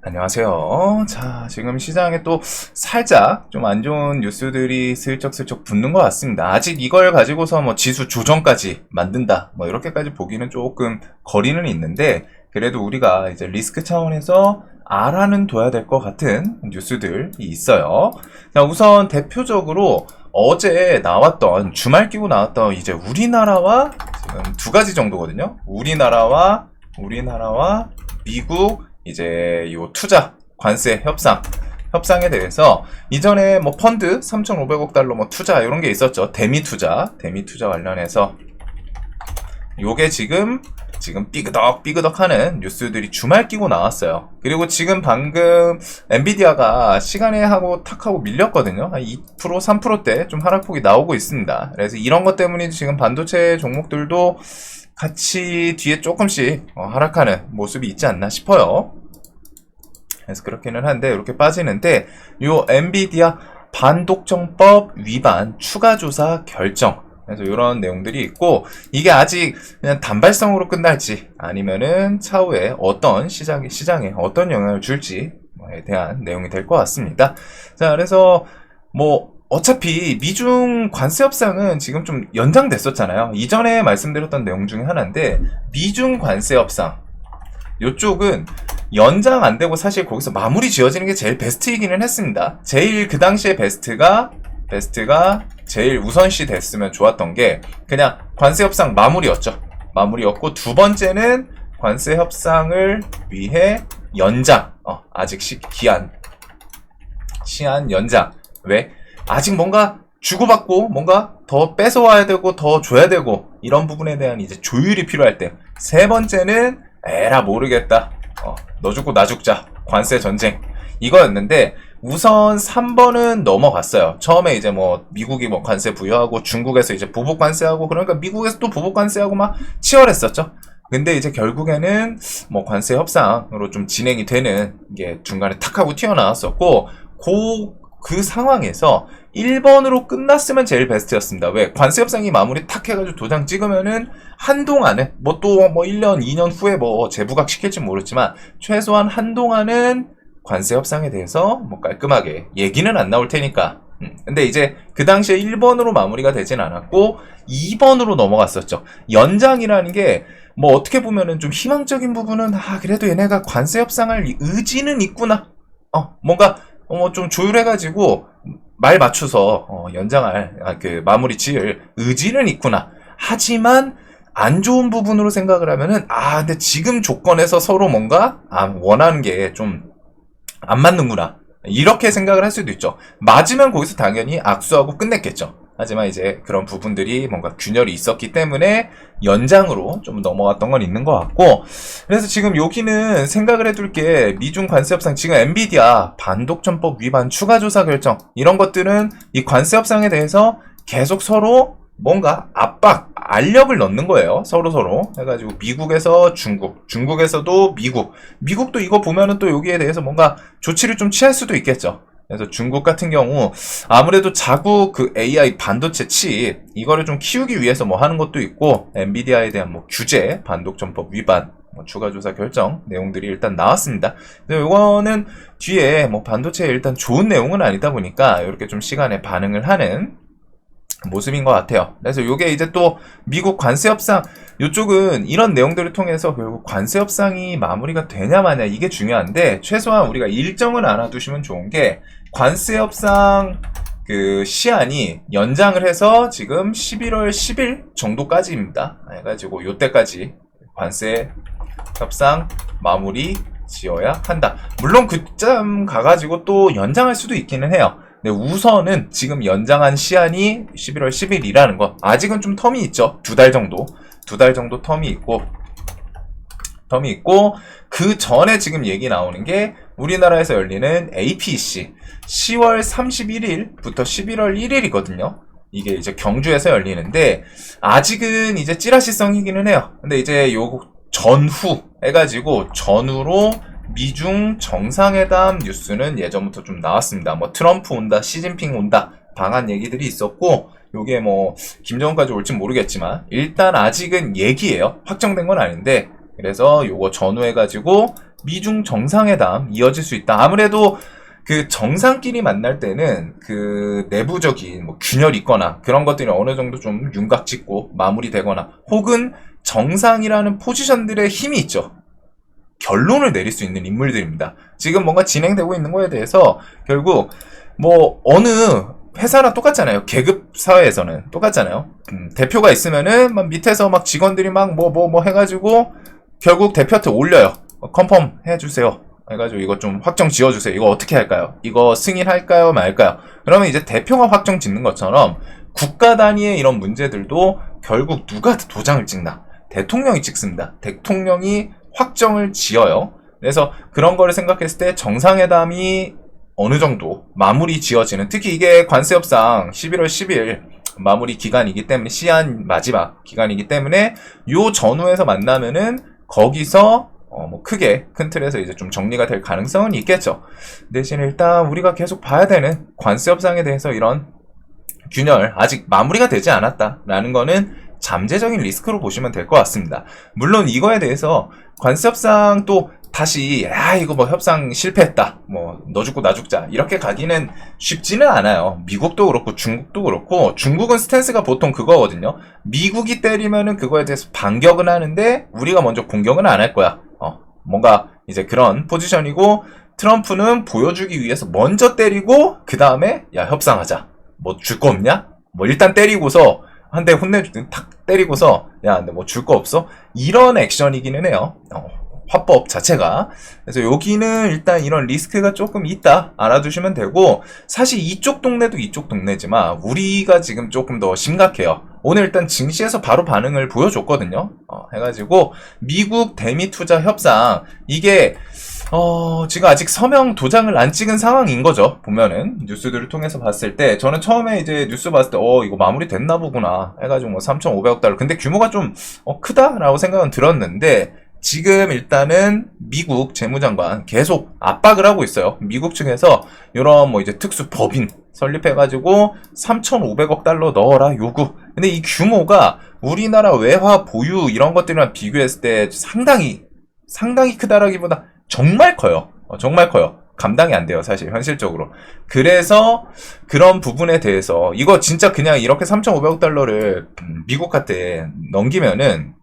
안녕하세요. 자, 지금 시장에 또 살짝 좀 안 좋은 뉴스들이 슬쩍슬쩍 붙는 것 같습니다. 아직 이걸 가지고서 뭐 지수 조정까지 만든다, 뭐 이렇게까지 보기는 조금 거리는 있는데, 그래도 우리가 이제 리스크 차원에서 알아는 둬야 될 것 같은 뉴스들이 있어요. 자, 우선 대표적으로 어제 나왔던, 주말 끼고 나왔던 이제 우리나라와 지금 두 가지 정도거든요. 우리나라와 미국 이제 요 투자 관세 협상에 대해서 이전에 뭐 펀드 3,500억 달러 뭐 투자 이런 게 있었죠. 대미 투자 관련해서 요게 지금 삐그덕 하는 뉴스들이 주말 끼고 나왔어요. 그리고 지금 방금 엔비디아가 시간에 하고 탁 하고 밀렸거든요. 한 2% 3%대 좀 하락폭이 나오고 있습니다. 그래서 이런 것 때문에 지금 반도체 종목들도 같이 뒤에 조금씩 하락하는 모습이 있지 않나 싶어요. 그래서 그렇기는 한데 이렇게 빠지는데, 요 엔비디아 반독점법 위반 추가 조사 결정, 그래서 이런 내용들이 있고, 이게 아직 그냥 단발성으로 끝날지 아니면은 차후에 어떤 시장에 어떤 영향을 줄지에 대한 내용이 될 것 같습니다. 자, 그래서 뭐 어차피 미중 관세 협상은 지금 좀 연장됐었잖아요. 이전에 말씀드렸던 내용 중에 하나인데, 미중 관세 협상 요쪽은 연장 안 되고 사실 거기서 마무리 지어지는 게 제일 베스트이기는 했습니다. 제일 그 당시에 베스트가 제일 우선시 됐으면 좋았던 게 그냥 관세 협상 마무리였고, 두 번째는 관세 협상을 위해 연장, 아직 시한 연장. 왜? 아직 뭔가 주고받고 뭔가 더 뺏어와야 되고 더 줘야 되고 이런 부분에 대한 이제 조율이 필요할 때. 세 번째는 에라 모르겠다, 너 죽고 나 죽자, 관세 전쟁, 이거였는데 우선 3번은 넘어갔어요. 처음에 이제 뭐 미국이 뭐 관세 부여하고 중국에서 이제 보복 관세하고, 그러니까 미국에서 또 보복 관세하고 막 치열했었죠. 근데 이제 결국에는 뭐 관세 협상으로 좀 진행이 되는 게 중간에 탁 하고 튀어나왔었고, 그 상황에서 1번으로 끝났으면 제일 베스트였습니다. 왜? 관세 협상이 마무리 탁 해가지고 도장 찍으면은 한동안은 뭐 또 뭐 1년, 2년 후에 뭐 재부각 시킬지 모르지만 최소한 한동안은 관세 협상에 대해서 뭐 깔끔하게 얘기는 안 나올 테니까. 근데 이제 그 당시에 1번으로 마무리가 되진 않았고 2번으로 넘어갔었죠. 연장이라는 게 뭐 어떻게 보면은 좀 희망적인 부분은 그래도 얘네가 관세 협상할 의지는 있구나. 뭔가 좀 조율해가지고 말 맞춰서 연장할 마무리 지을 의지는 있구나. 하지만 안 좋은 부분으로 생각을 하면은 근데 지금 조건에서 서로 뭔가 원하는 게 좀 안 맞는구나, 이렇게 생각을 할 수도 있죠. 맞으면 거기서 당연히 악수하고 끝냈겠죠. 하지만 이제 그런 부분들이 뭔가 균열이 있었기 때문에 연장으로 좀 넘어갔던 건 있는 것 같고, 그래서 지금 여기는 생각을 해둘 게 미중 관세 협상, 지금 엔비디아 반독점법 위반 추가 조사 결정, 이런 것들은 이 관세 협상에 대해서 계속 서로 뭔가 알력을 넣는 거예요. 서로 해가지고 미국에서 중국에서도 미국도 이거 보면은 또 여기에 대해서 뭔가 조치를 좀 취할 수도 있겠죠. 그래서 중국 같은 경우 아무래도 자국 그 AI 반도체 칩 이거를 좀 키우기 위해서 뭐 하는 것도 있고, 엔비디아에 대한 뭐 규제, 반독점법 위반, 뭐 추가 조사 결정 내용들이 일단 나왔습니다. 근데 이거는 뒤에 뭐 반도체에 일단 좋은 내용은 아니다 보니까 이렇게 좀 시간에 반응을 하는 모습인 것 같아요. 그래서 이게 이제 또 미국 관세 협상, 이쪽은 이런 내용들을 통해서 결국 관세 협상이 마무리가 되냐 마냐 이게 중요한데, 최소한 우리가 일정을 알아두시면 좋은 게 관세 협상 그 시한이 연장을 해서 지금 11월 10일 정도까지입니다. 해가지고 요때까지 관세 협상 마무리 지어야 한다. 물론 그쯤 가가지고 또 연장할 수도 있기는 해요. 근데 우선은 지금 연장한 시한이 11월 10일이라는 거, 아직은 좀 텀이 있죠. 두 달 정도 텀이 있고, 그 전에 지금 얘기 나오는 게 우리나라에서 열리는 APEC 10월 31일부터 11월 1일이거든요. 이게 이제 경주에서 열리는데 아직은 이제 찌라시성이기는 해요. 근데 이제 요 전후 해가지고 전후로 미중 정상회담 뉴스는 예전부터 좀 나왔습니다. 뭐 트럼프 온다, 시진핑 온다, 방한 얘기들이 있었고, 요게 뭐 김정은까지 올진 모르겠지만 일단 아직은 얘기예요. 확정된 건 아닌데, 그래서 요거 전후해가지고 미중 정상회담 이어질 수 있다. 아무래도 그 정상끼리 만날 때는 그 내부적인 뭐 균열이 있거나 그런 것들이 어느 정도 좀 윤곽 찍고 마무리되거나 혹은 정상이라는 포지션들의 힘이 있죠. 결론을 내릴 수 있는 인물들입니다. 지금 뭔가 진행되고 있는 거에 대해서 결국 뭐 어느 회사랑 똑같잖아요. 계급 사회에서는 똑같잖아요. 대표가 있으면은 막 밑에서 막 직원들이 막 뭐 해가지고 결국 대표한테 올려요. 컨펌 해주세요. 해가지고 이거 좀 확정 지어주세요. 이거 어떻게 할까요? 이거 승인할까요? 말까요? 그러면 이제 대표가 확정 짓는 것처럼 국가 단위의 이런 문제들도 결국 누가 도장을 찍나? 대통령이 찍습니다. 대통령이 확정을 지어요. 그래서 그런 거를 생각했을 때 정상회담이 어느 정도 마무리 지어지는, 특히 이게 관세협상 11월 10일 마무리 기간이기 때문에, 시한 마지막 기간이기 때문에 요 전후에서 만나면은 거기서 뭐 크게 큰 틀에서 이제 좀 정리가 될 가능성은 있겠죠. 대신 일단 우리가 계속 봐야 되는 관세협상에 대해서 이런 균열 아직 마무리가 되지 않았다라는 거는 잠재적인 리스크로 보시면 될 것 같습니다. 물론 이거에 대해서 관세협상 또 다시 이거 뭐 협상 실패했다, 뭐 너 죽고 나 죽자 이렇게 가기는 쉽지는 않아요. 미국도 그렇고 중국도 그렇고, 중국은 스탠스가 보통 그거거든요. 미국이 때리면은 그거에 대해서 반격은 하는데 우리가 먼저 공격은 안 할 거야. 뭔가 이제 그런 포지션이고, 트럼프는 보여주기 위해서 먼저 때리고 그 다음에 야 협상하자, 뭐 줄 거 없냐? 뭐 일단 때리고서 한 대 혼내주든 탁 때리고서 야 근데 뭐 줄 거 없어? 이런 액션이기는 해요. 화법 자체가. 그래서 여기는 일단 이런 리스크가 조금 있다 알아두시면 되고, 사실 이쪽 동네도 이쪽 동네지만 우리가 지금 조금 더 심각해요. 오늘 일단 증시에서 바로 반응을 보여줬거든요. 해가지고 미국 대미 투자 협상, 이게 지금 아직 서명 도장을 안 찍은 상황인 거죠. 보면은 뉴스들을 통해서 봤을 때 저는 처음에 이제 뉴스 봤을 때 이거 마무리 됐나 보구나 해가지고 뭐 3,500억 달러, 근데 규모가 좀 크다라고 생각은 들었는데, 지금 일단은 미국 재무장관 계속 압박을 하고 있어요. 미국 측에서 이런 뭐 이제 특수 법인 설립해가지고 3,500억 달러 넣어라 요구. 근데 이 규모가 우리나라 외화 보유 이런 것들이랑 비교했을 때 상당히 크다라기보다 정말 커요. 정말 커요. 감당이 안 돼요, 사실 현실적으로. 그래서 그런 부분에 대해서 이거 진짜 그냥 이렇게 3,500억 달러를 미국한테 넘기면은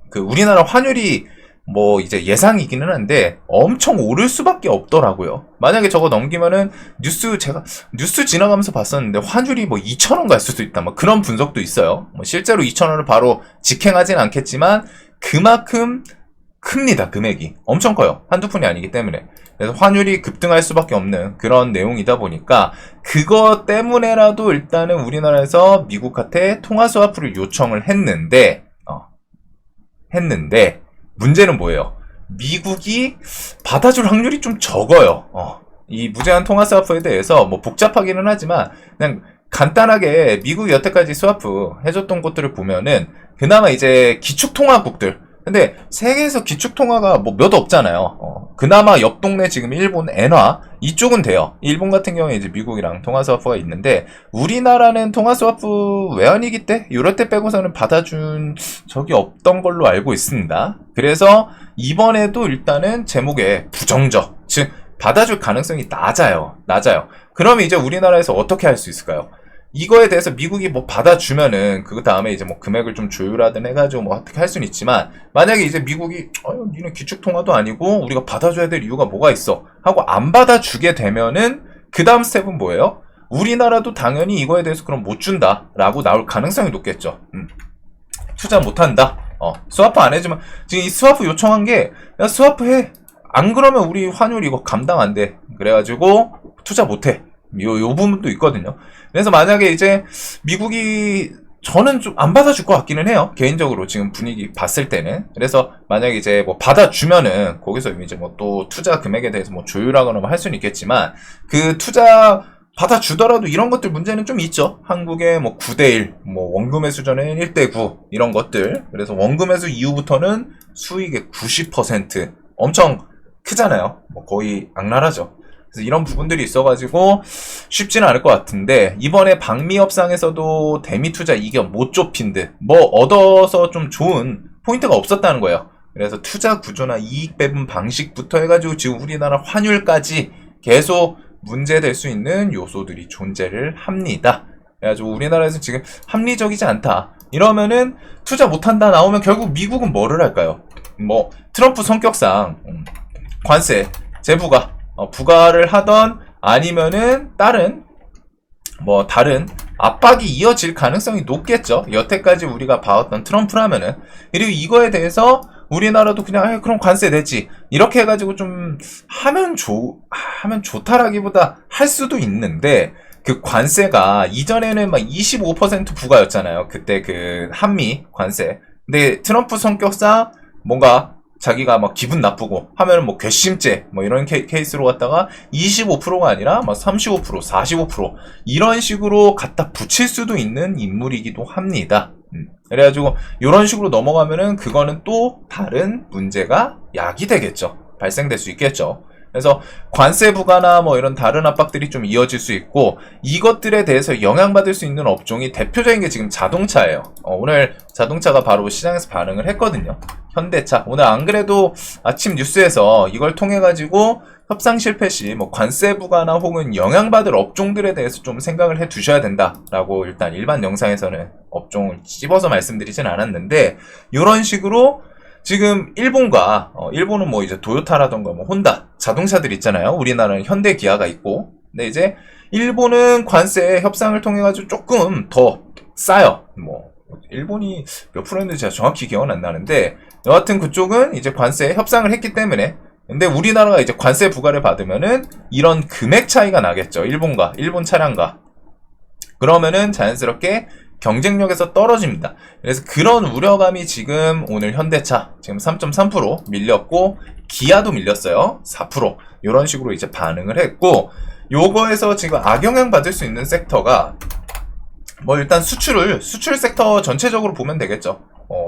그 우리나라 환율이 뭐 이제 예상이기는 한데 엄청 오를 수밖에 없더라고요. 만약에 저거 넘기면은 제가 뉴스 지나가면서 봤었는데 환율이 뭐 2,000원 갈 수도 있다, 뭐 그런 분석도 있어요. 뭐 실제로 2,000원을 바로 직행하진 않겠지만 그만큼 큽니다. 금액이 엄청 커요. 한두 푼이 아니기 때문에. 그래서 환율이 급등할 수밖에 없는 그런 내용이다 보니까 그거 때문에라도 일단은 우리나라에서 미국한테 통화 스와프를 요청을 했는데 문제는 뭐예요? 미국이 받아줄 확률이 좀 적어요. 이 무제한 통화 스와프에 대해서 뭐 복잡하기는 하지만 그냥 간단하게 미국이 여태까지 스와프 해줬던 곳들을 보면은 그나마 이제 기축통화국들, 근데 세계에서 기축통화가 뭐 몇 없잖아요. 그나마 옆 동네 지금 일본 엔화 이쪽은 돼요. 일본 같은 경우에 이제 미국이랑 통화 스와프가 있는데, 우리나라는 통화 스와프 외환위기 때 이럴 때 빼고서는 받아준 적이 없던 걸로 알고 있습니다. 그래서 이번에도 일단은 제목에 부정적, 즉 받아줄 가능성이 낮아요. 그러면 이제 우리나라에서 어떻게 할 수 있을까요? 이거에 대해서 미국이 뭐 받아주면은 그 다음에 이제 뭐 금액을 좀 조율하든 해가지고 뭐 어떻게 할 수는 있지만, 만약에 이제 미국이 니는 기축통화도 아니고 우리가 받아줘야 될 이유가 뭐가 있어 하고 안 받아주게 되면은 그 다음 스텝은 뭐예요? 우리나라도 당연히 이거에 대해서 그럼 못 준다 라고 나올 가능성이 높겠죠. 투자 못한다, 스와프 안 해주면, 지금 이 스와프 요청한 게 야 스와프 해, 안 그러면 우리 환율 이거 감당 안 돼, 그래가지고 투자 못해, 요 부분도 있거든요. 그래서 만약에 이제 미국이, 저는 좀 안 받아줄 것 같기는 해요, 개인적으로 지금 분위기 봤을 때는. 그래서 만약에 이제 뭐 받아주면은 거기서 이제 뭐 또 투자 금액에 대해서 뭐 조율하거나 뭐 할 수는 있겠지만, 그 투자 받아주더라도 이런 것들 문제는 좀 있죠. 한국의 뭐 9대1, 뭐 원금의 수준은 1대9 이런 것들. 그래서 원금의수 이후부터는 수익의 90% 엄청 크잖아요. 뭐 거의 악랄하죠. 그래서 이런 부분들이 있어가지고 쉽지는 않을 것 같은데, 이번에 방미협상에서도 대미 투자 이견 못 좁힌 듯 뭐 얻어서 좀 좋은 포인트가 없었다는 거예요. 그래서 투자 구조나 이익 배분 방식부터 해가지고 지금 우리나라 환율까지 계속 문제될 수 있는 요소들이 존재를 합니다. 그래가지고 우리나라에서 지금 합리적이지 않다. 이러면은 투자 못한다 나오면 결국 미국은 뭐를 할까요? 뭐 트럼프 성격상 관세, 재부가 부과를 하던 아니면은 다른 압박이 이어질 가능성이 높겠죠. 여태까지 우리가 봐왔던 트럼프라면은. 그리고 이거에 대해서 우리나라도 그냥 그럼 관세 내지 이렇게 해가지고 좀 하면 좋다라기보다 할 수도 있는데, 그 관세가 이전에는 막 25% 부과였잖아요. 그때 그 한미 관세. 근데 트럼프 성격상 뭔가 자기가 막 기분 나쁘고 하면은 뭐 괘씸죄 뭐 이런 케이스로 갔다가 25%가 아니라 막 35%, 45% 이런 식으로 갖다 붙일 수도 있는 인물이기도 합니다. 그래가지고 이런 식으로 넘어가면은 그거는 또 다른 문제가 야기되겠죠. 발생될 수 있겠죠. 그래서 관세 부과나 뭐 이런 다른 압박들이 좀 이어질 수 있고, 이것들에 대해서 영향받을 수 있는 업종이 대표적인 게 지금 자동차예요. 오늘 자동차가 바로 시장에서 반응을 했거든요. 현대차. 오늘 안 그래도 아침 뉴스에서 이걸 통해 가지고 협상 실패 시 뭐 관세 부과나 혹은 영향받을 업종들에 대해서 좀 생각을 해 두셔야 된다라고 일단 일반 영상에서는 업종을 찝어서 말씀드리진 않았는데, 이런 식으로 지금 일본과 일본은 뭐 이제 도요타라던가 뭐 혼다 자동차들 있잖아요. 우리나라는 현대 기아가 있고. 근데 이제 일본은 관세 협상을 통해 가지고 조금 더 싸요. 뭐 일본이 몇 프로인지 제가 정확히 기억은 안 나는데, 여하튼 그쪽은 이제 관세 협상을 했기 때문에. 근데 우리나라가 이제 관세 부과를 받으면은 이런 금액 차이가 나겠죠. 일본 차량과. 그러면은 자연스럽게 경쟁력에서 떨어집니다. 그래서 그런 우려감이 지금 오늘 현대차 지금 3.3% 밀렸고, 기아도 밀렸어요. 4%. 이런 식으로 이제 반응을 했고, 요거에서 지금 악영향 받을 수 있는 섹터가 뭐 일단 수출 섹터 전체적으로 보면 되겠죠.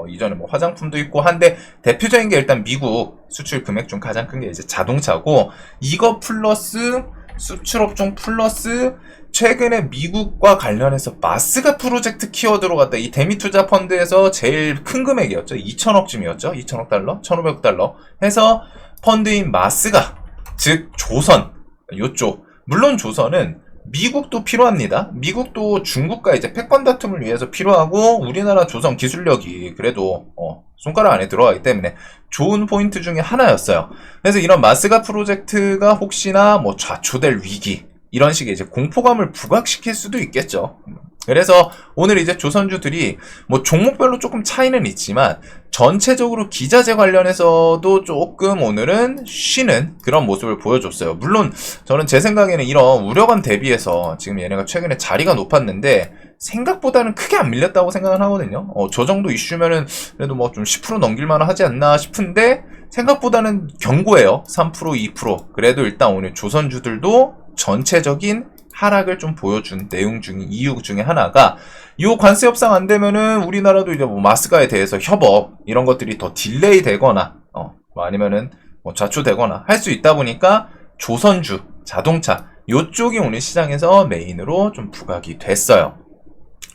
이전에 뭐 화장품도 있고 한데, 대표적인 게 일단 미국 수출 금액 중 가장 큰 게 이제 자동차고, 이거 플러스 수출업종 플러스 최근에 미국과 관련해서 마스가 프로젝트 키워드로 갔다 이 대미투자 펀드에서 제일 큰 금액이었죠. 2천억쯤이었죠. 2천억 달러, 1,500억 달러 해서 펀드인 마스가, 즉 조선, 요쪽. 물론 조선은 미국도 필요합니다. 미국도 중국과 이제 패권 다툼을 위해서 필요하고, 우리나라 조선 기술력이 그래도 손가락 안에 들어가기 때문에 좋은 포인트 중에 하나였어요. 그래서 이런 마스가 프로젝트가 혹시나 뭐 좌초될 위기, 이런 식의 이제 공포감을 부각시킬 수도 있겠죠. 그래서 오늘 이제 조선주들이 뭐 종목별로 조금 차이는 있지만 전체적으로 기자재 관련해서도 조금 오늘은 쉬는 그런 모습을 보여줬어요. 물론 저는 제 생각에는 이런 우려감 대비해서 지금 얘네가 최근에 자리가 높았는데 생각보다는 크게 안 밀렸다고 생각은 하거든요. 저 정도 이슈면은 그래도 뭐 좀 10% 넘길만 하지 않나 싶은데 생각보다는 견고해요. 3%, 2%. 그래도 일단 오늘 조선주들도 전체적인 하락을 좀 보여준 이유 중에 하나가, 이 관세 협상 안 되면은 우리나라도 이제 뭐 마스가에 대해서 협업 이런 것들이 더 딜레이 되거나 뭐 아니면은 뭐 좌초되거나 할 수 있다 보니까 조선주, 자동차 요쪽이 오늘 시장에서 메인으로 좀 부각이 됐어요.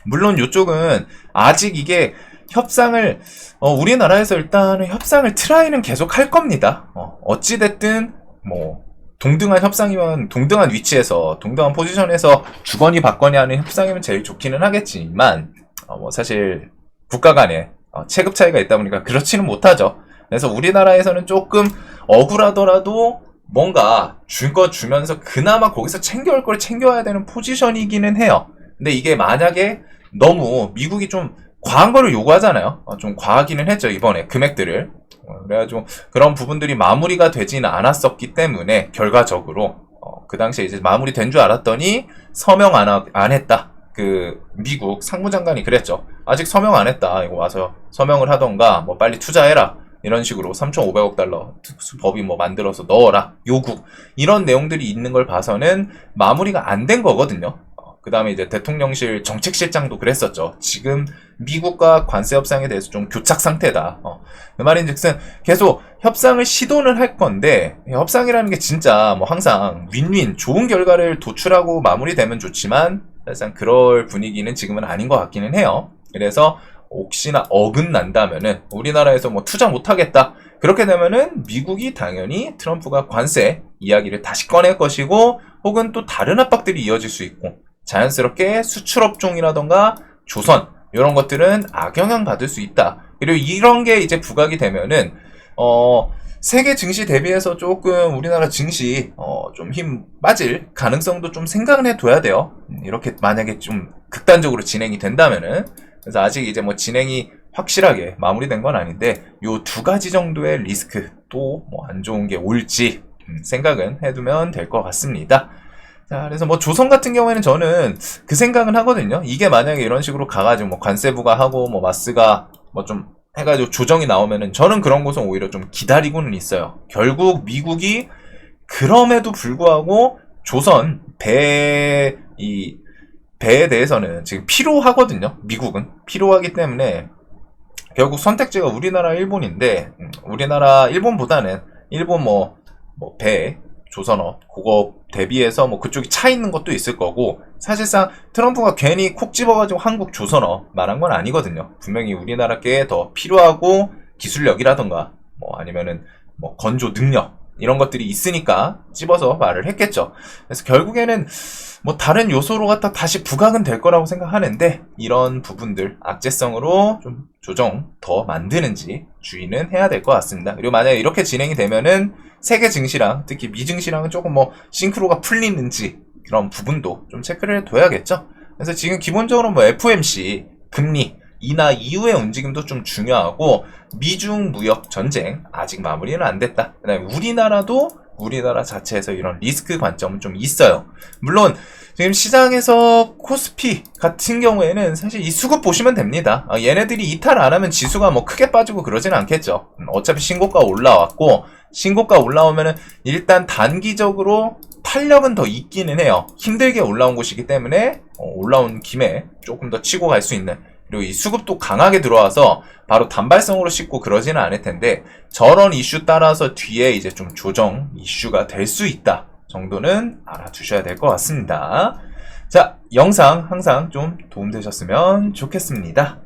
물론 요쪽은 아직 이게 협상을 우리나라에서 일단은 협상을 트라이는 계속 할 겁니다. 어찌됐든 뭐 동등한 협상이면 동등한 위치에서 동등한 포지션에서 주거니 받거니 하는 협상이면 제일 좋기는 하겠지만 뭐 사실 국가 간에 체급 차이가 있다 보니까 그렇지는 못하죠. 그래서 우리나라에서는 조금 억울하더라도 뭔가 줄 거 주면서 그나마 거기서 챙겨올 걸 챙겨와야 되는 포지션이기는 해요. 근데 이게 만약에 너무 미국이 좀 과한 거를 요구하잖아요. 좀 과하기는 했죠, 이번에 금액들을. 그래가지고 그런 부분들이 마무리가 되지는 않았었기 때문에 결과적으로 그 당시에 이제 마무리된 줄 알았더니 서명 안 했다. 그 미국 상무장관이 그랬죠. 아직 서명 안 했다. 이거 와서 서명을 하던가 뭐 빨리 투자해라. 이런 식으로 3,500억 달러 특수법이 뭐 만들어서 넣어라. 요구. 이런 내용들이 있는 걸 봐서는 마무리가 안 된 거거든요. 그 다음에 이제 대통령실 정책실장도 그랬었죠. 지금 미국과 관세 협상에 대해서 좀 교착 상태다. 그 말인 즉슨 계속 협상을 시도는 할 건데, 협상이라는 게 진짜 뭐 항상 윈윈, 좋은 결과를 도출하고 마무리되면 좋지만, 사실상 그럴 분위기는 지금은 아닌 것 같기는 해요. 그래서 혹시나 어긋난다면은 우리나라에서 뭐 투자 못하겠다. 그렇게 되면은 미국이 당연히 트럼프가 관세 이야기를 다시 꺼낼 것이고 혹은 또 다른 압박들이 이어질 수 있고 자연스럽게 수출업종이라던가 조선 이런 것들은 악영향 받을 수 있다. 그리고 이런 게 이제 부각이 되면은 세계 증시 대비해서 조금 우리나라 증시 좀 힘 빠질 가능성도 좀 생각을 해둬야 돼요. 이렇게 만약에 좀 극단적으로 진행이 된다면은. 그래서 아직 이제 뭐 진행이 확실하게 마무리된 건 아닌데 요 두 가지 정도의 리스크 또 뭐 안 좋은 게 올지 생각은 해두면 될 것 같습니다. 자, 그래서 뭐 조선 같은 경우에는 저는 그 생각은 하거든요. 이게 만약에 이런 식으로 가가지고 뭐 관세부가 하고 뭐 마스가 뭐 좀 해가지고 조정이 나오면은 저는 그런 것은 오히려 좀 기다리고는 있어요. 결국 미국이 그럼에도 불구하고 조선 배에 대해서는 지금 필요하거든요. 미국은 필요하기 때문에 결국 선택지가 우리나라 일본인데 우리나라 일본보다는 일본 배 조선업 그거 대비해서 뭐 그쪽이 차 있는 것도 있을 거고 사실상 트럼프가 괜히 콕 집어가지고 한국 조선업 말한 건 아니거든요. 분명히 우리나라께 더 필요하고 기술력이라던가 뭐 아니면은 뭐 건조 능력 이런 것들이 있으니까 집어서 말을 했겠죠. 그래서 결국에는 뭐 다른 요소로 갖다 다시 부각은 될 거라고 생각하는데 이런 부분들 악재성으로 좀 조정 더 만드는지 주의는 해야 될 것 같습니다. 그리고 만약에 이렇게 진행이 되면은 세계 증시랑 특히 미 증시랑은 조금 뭐 싱크로가 풀리는지 그런 부분도 좀 체크를 해둬야겠죠. 그래서 지금 기본적으로 뭐 FOMC 금리 인하 이후의 움직임도 좀 중요하고 미중 무역 전쟁 아직 마무리는 안 됐다. 그다음에 우리나라도 우리나라 자체에서 이런 리스크 관점은 좀 있어요. 물론 지금 시장에서 코스피 같은 경우에는 사실 이 수급 보시면 됩니다. 얘네들이 이탈 안 하면 지수가 뭐 크게 빠지고 그러진 않겠죠. 어차피 신고가 올라왔고 신고가 올라오면은 일단 단기적으로 탄력은 더 있기는 해요. 힘들게 올라온 곳이기 때문에 올라온 김에 조금 더 치고 갈 수 있는 그리고 이 수급도 강하게 들어와서 바로 단발성으로 씻고 그러지는 않을 텐데 저런 이슈 따라서 뒤에 이제 좀 조정 이슈가 될 수 있다 정도는 알아두셔야 될 것 같습니다. 자, 영상 항상 좀 도움되셨으면 좋겠습니다.